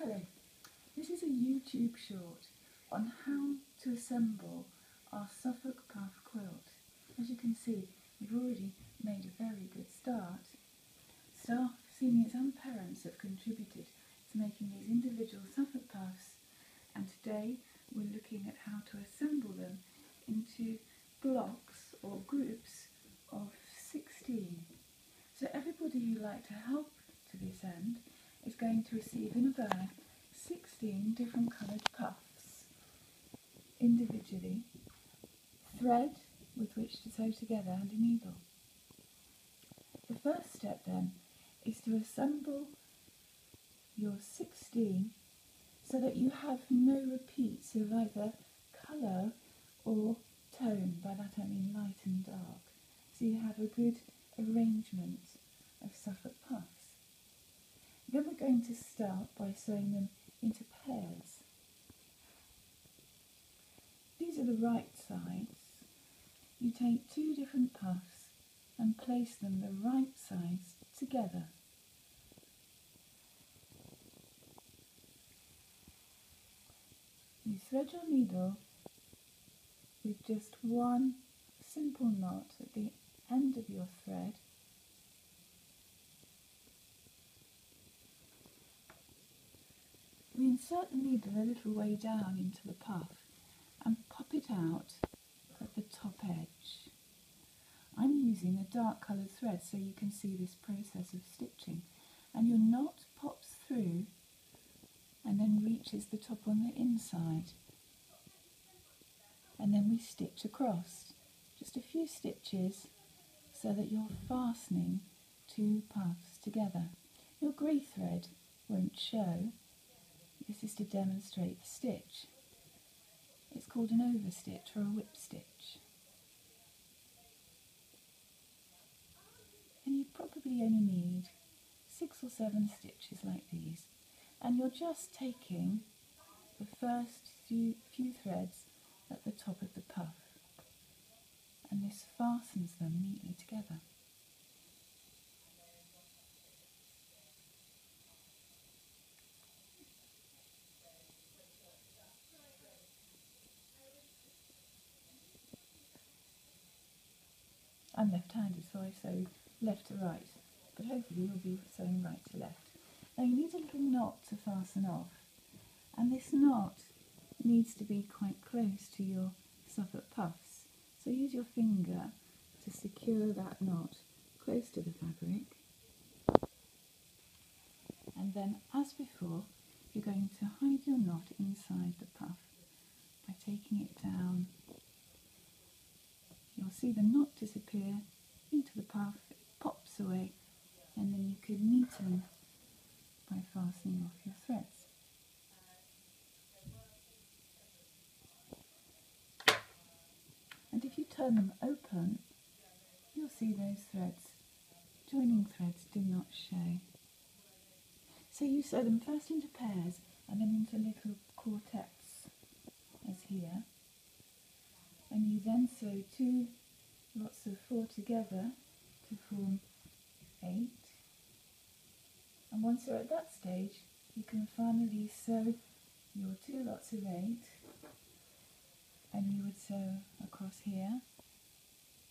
Hello, this is a YouTube short on how to assemble our Suffolk puff quilt. As you can see, we've already made a very good start. Staff, seniors and parents have contributed to making these individual Suffolk puffs, and today we're looking at how to assemble them into blocks or groups of 16. So everybody who'd like to help to this end is going to receive in a bag 16 different coloured puffs individually, thread with which to sew together and a needle. The first step then is to assemble your 16 so that you have no repeats of either colour or tone. By that I mean light and dark. So you have a good arrangement of Suffolk puffs. Then we're going to start by sewing them into pairs. These are the right sides. You take two different puffs and place them the right sides together. You thread your needle with just one simple knot at the end of your thread. We insert the needle a little way down into the puff and pop it out at the top edge. I'm using a dark coloured thread so you can see this process of stitching, and your knot pops through and then reaches the top on the inside, and then we stitch across just a few stitches so that you're fastening two puffs together. Your grey thread won't show. This is to demonstrate the stitch. It's called an overstitch or a whip stitch. And you probably only need 6 or 7 stitches like these. And you're just taking the first few threads at the top of the puff. And this fastens them neatly together. I'm left-handed, so I sew left to right, but hopefully you'll be sewing right to left. Now you need a little knot to fasten off, and this knot needs to be quite close to your Suffolk puffs. So use your finger to secure that knot close to the fabric, and then, as before, you're going to hide your knot inside the puff by taking it down. You'll see the knot disappear into the puff, it pops away, and then you can neaten by fastening off your threads. And if you turn them open, you'll see those threads. Joining threads do not show. So you sew them first into pairs and then into little quartets, as here. And you then sew 2 lots of 4 together to form 8. And once you're at that stage, you can finally sew your 2 lots of 8, and you would sew across here,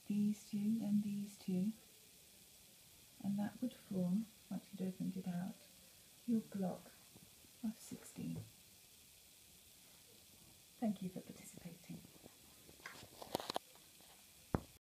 these 2 and these 2, and that would form, once you'd opened it out, your block of 16. Thank you for